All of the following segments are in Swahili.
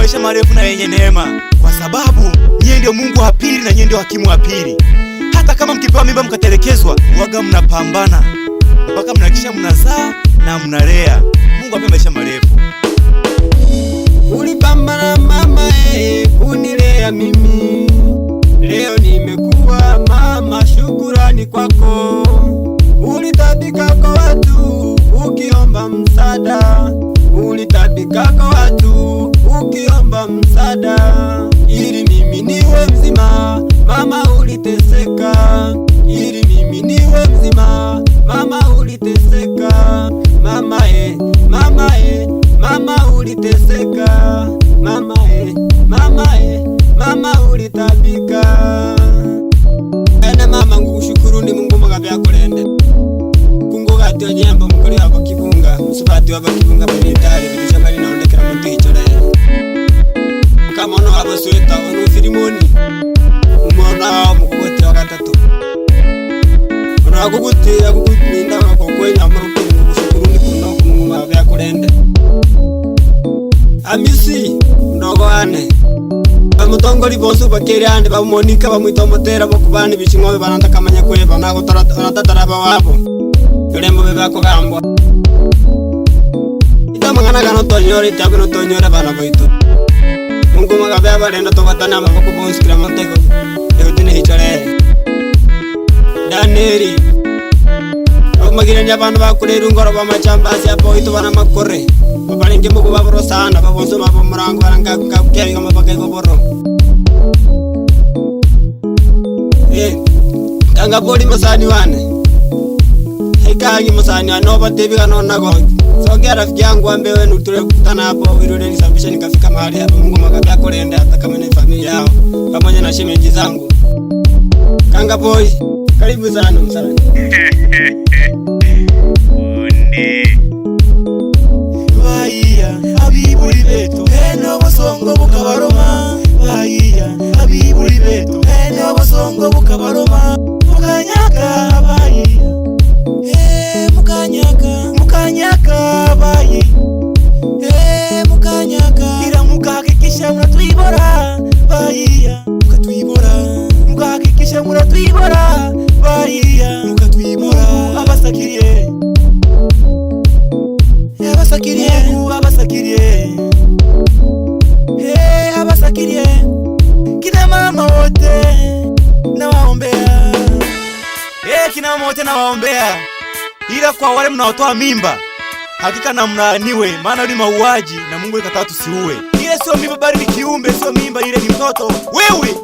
maisha marefu na yenye neema, kwa sababu nyie ndio Mungu wa pili na nyie ndio hakimu wa pili. Hata kama mkipewa mimba mkatelekezwa, waga mnapambana mpaka mnakisha mnazaa na mnalea. Mungu ape maisha marefu. Ulipambana mama kunilea mimi, leo nimekuwa mama, shukurani kwako. Ulitabika kwa watu ukiomba msaada, ulitabika kwa watu ukiomba msaada, ili mimi niwe mzima. Mama uliteseka, ili mimi niwe mzima. Mama uliteseka, mama mama uliteseka, mama ulitabika. Ene mama ngushukuru ni Mungu magabya kulende kungo gatyo nyembo mukuri abo kibunga musubati wabo kibunga babitari bidisha bari naondekera muntu hichore kama no abo sweta ono filimoni umona mukugote wa gatatu ono akugutinda makokwenya muruke ngushukuru ni kuno kungo magabya kulende amisi ndogo ane bamutongoli bonso bakeri ande bamumonika bamwitomotera bokubani bichingobe bananda kamanya kweba nago tarataraba wabo yolembo bebako gambwa itamangana gano tonyore tabino tonyore bana boito Mungu magabe balenda tobatana maboko bonskira motego yodine hichore daneri magirenya abantu bakurera ngoro bamachambasi apoito bana makore babalenge mugo baboro sana babonso mabo murango baranga ngakubyaye ngomabaka goboro kanga boli musani wane hekagi musani anoba tebi kanona go sogera rafiki yangu ambewe nuture kutana hapo wirole nisabisha nikafika mahali hapa Mungu magabya kolenda hata kama ni familia yao pamoja na shemeji zangu kanga boy karibu sana msana Vaya abiburi betu eno bosongo bukabaroma, vaya abiburi betu eno bosongo bukabaroma, mukanyaka bayi mukanyaka bayi mukanyaka ira mukahakikisha mnatuibora bayi mukahakikisha mnatuibora bayi mukatuibora abasakiriye abasakirie kina mama wote nawaombea, kina mama wote nawaombea, ila kwa wale mnaotoa mimba hakika na mlaaniwe, maana ni mauaji na Mungu alikataa tusiue. Ile sio mimba bali ni kiumbe, sio mimba, ile ni mtoto. Wewe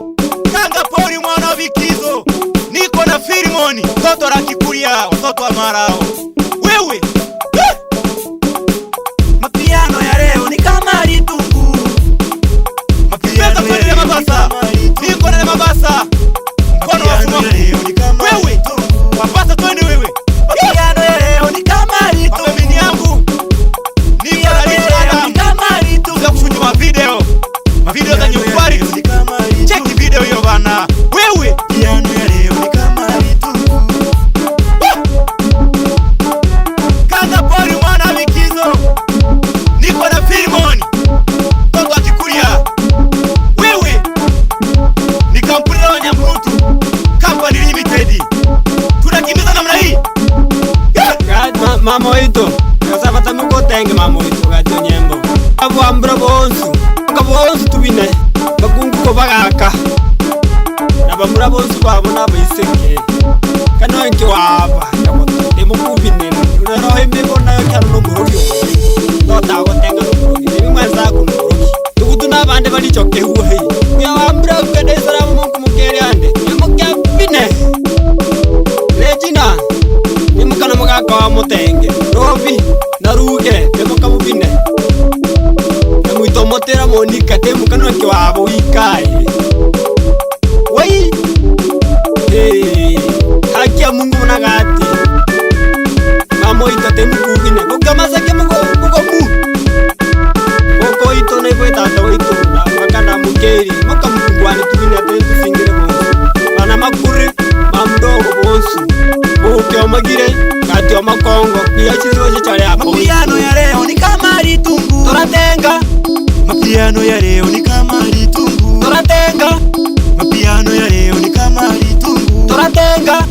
kanga pori mwana wa Bikizo, niko na Filimoni mtoto la Kikuria, watoto wa marao. Wewe mapiano ya leo ni kama litungu, mapiano ya mabasa, niko na mabasa, mkono wa sumo. Wewe wapasa twende wewe, mapiano ya leo ni kama litungu, mapemini yangu niko na lichana ni kama litungu, za kushunyi mavideo za nyumbari, cheki video hiyo bana. Wewe piano ya leo ni kama litungu, kanga pori mwana wa Bikizo, niko na Filimoni mtoto wa Kikuria. Wewe ni kampuni ya Nyamrutu Company Limited, tunakimiza namna hii. Mama wetu kasabata mukotenge mama wetu gato nyembo abo ambra bonsu kabonsu tubine bakungu ko bagaka nabamura bonsu babo nabayiseke kanonke waba yakoto demukubine urero hembe bona yakano murubyo nota gotenga murubyo bimwaza ku murubyo tugutu nabande bali choke huwe ya ambra kadesara mungu mukere ande yamukabine Regina nimukana mugaka wa mutenge robi naruge demukabine muitomotera monika temukana ke wabo wikaye wai haki ya Mungu nagati mamo itate mukubine ukamaza ke mugo oko ito na ikweta ito na makana mukeri makamungwani tubine ate singire bonso bana makuri mamdogo bonso buke omagire kati omakongo kuyachizo chichale hapo. Mapiano ya leo ni kama litungu, toratenga Mapiano ya leo ni kama litungu. Toratenga. Mapiano ya leo ni kama litungu. Toratenga.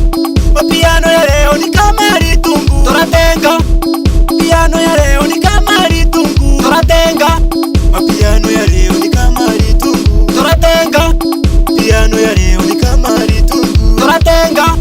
Mapiano ya leo ni kama litungu. Toratenga. Mapiano ya leo ni kama litungu. Toratenga. Mapiano ya leo ni kama litungu. Toratenga. Mapiano ya leo ni kama litungu. Toratenga.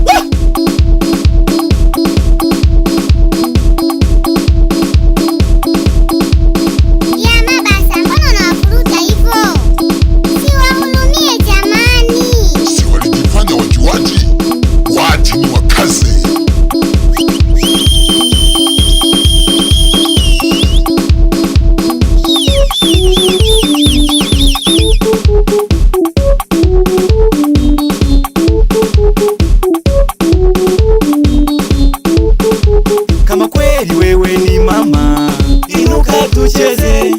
Kama kweli wewe ni mama, inuka tucheze.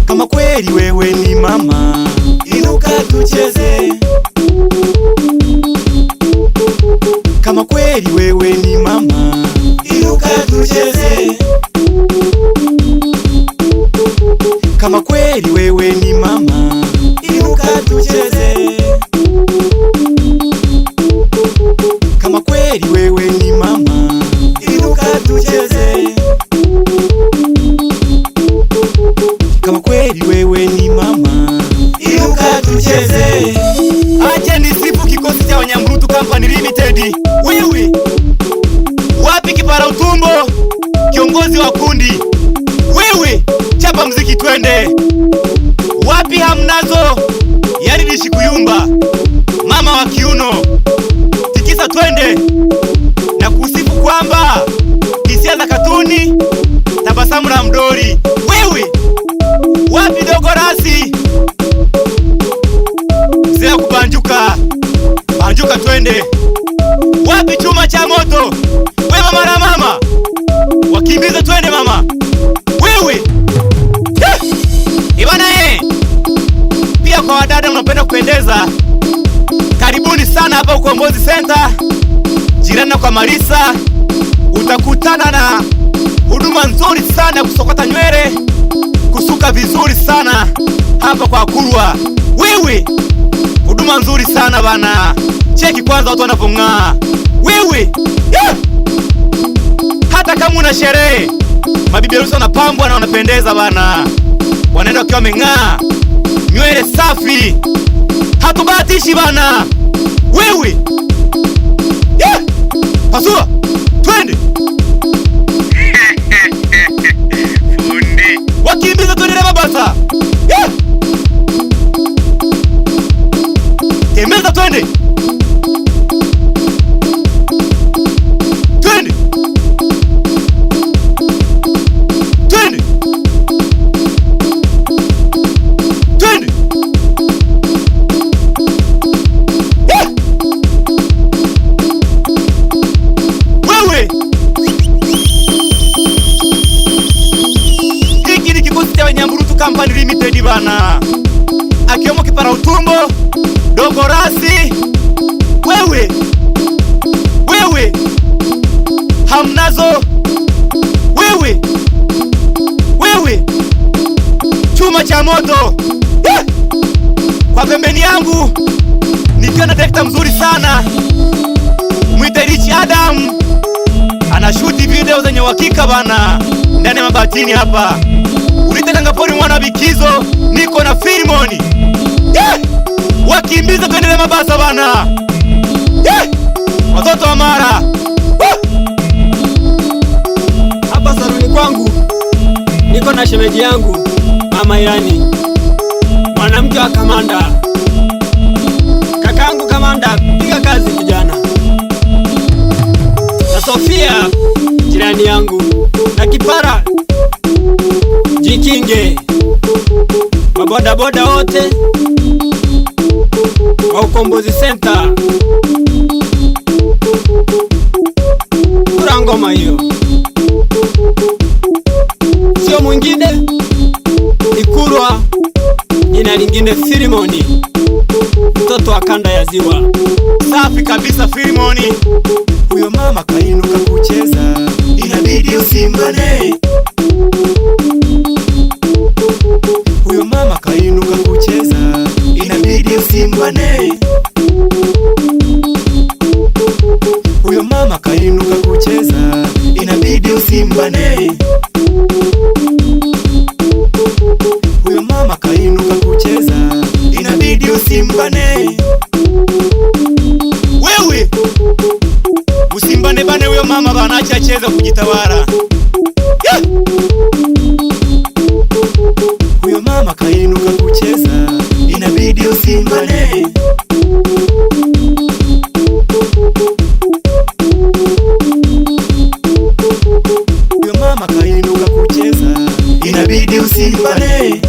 Kama kweli wewe ni mama, inuka tucheze. Kama kweli wewe ni mama, inuka tucheze. Kama kweli wewe ni mama, inuka tucheze. Kama kweli wewe ni mama, inuka tucheze. Kama kweli wewe ni mama, inuka tucheze. Acha nisifu kikosi cha Wanyamburutu Company Limited. Wewe wapi kipara utumbo, kiongozi wa kundi? Wewe chapa mziki twende. Wapi Hamnazo, yani Nishikuyumba, mama wa kiuno? Tikisa twende na kusifu kwamba hisia za katuni, tabasamu la mdori. Wewe wapi Dogo Rasi, mzee kubanjuka, banjuka twende. Wapi Chuma cha Moto, we mama na mama, wakimbiza twende mama. Wewe ibana pia kwa wadada unapenda kupendeza, karibuni sana hapa Ukombozi Center, jirani na kwa Marisa. Utakutana na huduma nzuri sana kusokota nywele, kusuka vizuri sana hapa kwa Kurwa. Wewe huduma nzuri sana bana, cheki kwanza watu wanapong'aa. Wewe hata kama una sherehe, mabibi harusi wanapambwa na wanapendeza bana, wanaenda wakiwa wameng'aa, nywele safi, hatubahatishi bana. Wewe pasua twende. Fundi wakimbiza twende na Mabasa. Tembeza twende. Twende. Twende. Twende. Wewe hiki ni kikosi cha Wanyamburutu Company Limited bana, akiwemo kipara utumbo, Dogo Rasi. Wewe Hamnazo. Wewe Chuma cha Moto. Kwa pembeni yangu nikiwa na director mzuri sana, mwite Rich Adam, anashuti video zenye uhakika bana ndani ya Mabatini hapa. Ulite Kangapori mwana Bikizo, niko na Filimoni. Wakimbiza twende Mabasa bana. Watoto wa Mara. Hapa saluni kwangu niko na shemeji yangu Mama Irani, mwanamke wa kamanda. Kakaangu kamanda, piga kazi kijana. Na Sofia jirani yangu, na kipara jikinge. Mabodaboda wote wa Ukombozi Center, kura ngoma hiyo, sio mwingine ni Kurwa, jina lingine Filimoni, mtoto wa kanda ya Ziwa. Safi kabisa Filimoni, huyo mama kainuka kucheza, inabidi usimbane. kainuka kucheza, inabidi usimbane. Huyo mama kainuka kucheza, inabidi usimbane. Wewe usimbane bane huyo mama bana, acha acheze kujitawala. Yeah! Huyo mama kainuka kucheza, inabidi usimbane. Huyo mama kainuka kucheza, inabidi usimbane.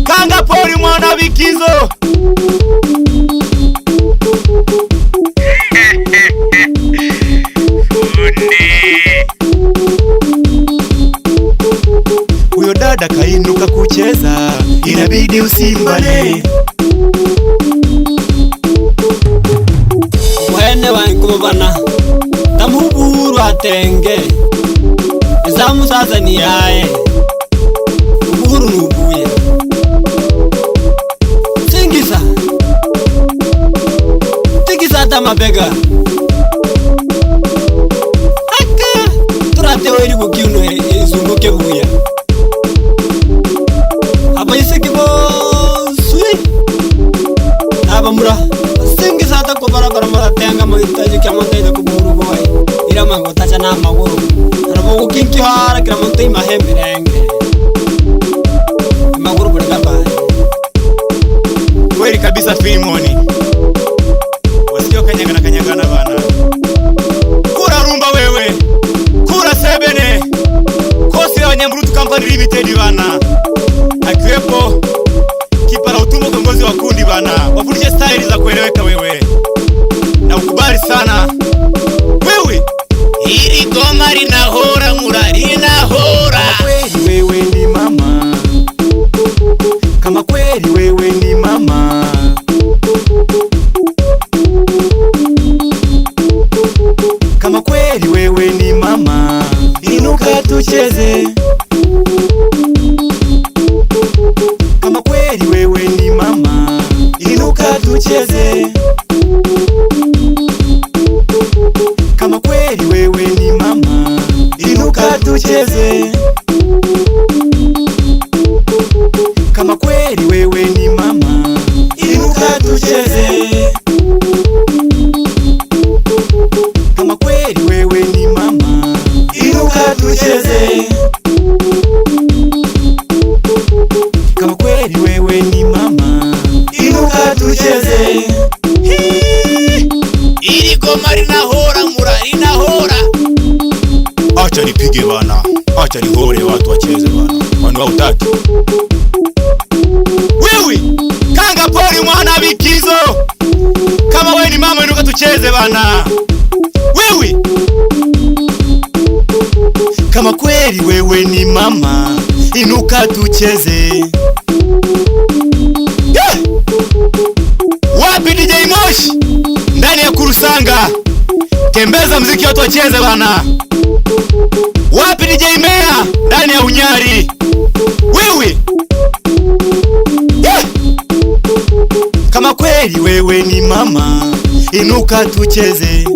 Kanga pori mwana Bikizo. Huyo dada kainuka kucheza, inabidi usimbane. Mwene wangu bana tamuburu atenge ezamu sasa ni yae uburu nubuye singisa tikisa tamabega aka turate weri bukiuno ezunguke buya abayise kibo sui abamura singisa ata ko barabara maratenga mo itaje kyamontaje kuburu boy ira mango tacha na maguru arabo kinki hara kiramontai mahemberenge maguru buriga bana kweli kabisa. Filimoni wasio kanyagana bana. Kura rumba wewe, kura sebene, kosi ya Nyamburutu Company Limited bana, akiwepo kipara utumbo kiongozi wa kundi bana, wafundishe style za kueleweka wewe, na ukubali sana wewe. Hili goma linahora mura linahora. Kweli wewe ni mama, kama kweli wewe ni mama. Kama kweli wewe ni mama, inuka tucheze. Kama kweli wewe ni mama, inuka tucheze. Kama kweli wewe ni mama, inuka tucheze. Kama kweli wewe ni mama, inuka tucheze. Kama kweli wewe ni mama, inuka tucheze. Kama kweli wewe ni mama, inuka tucheze. Ili goma linahora mura linahora. Acha nipige bana, acha nihore watu wacheze bana, kwani hautaki? Wewe kanga pori mwana Bikizo, kama wewe ni mama inuka tucheze bana. Wewe kama kweli wewe ni mama, inuka tucheze. Yeah! Wapi DJ Moshi ndani ya Kurusanga, tembeza mziki watu wacheze bana. Wapi DJ Mea ndani ya Unyari. Wewe yeah! Kama kweli wewe ni mama, inuka tucheze.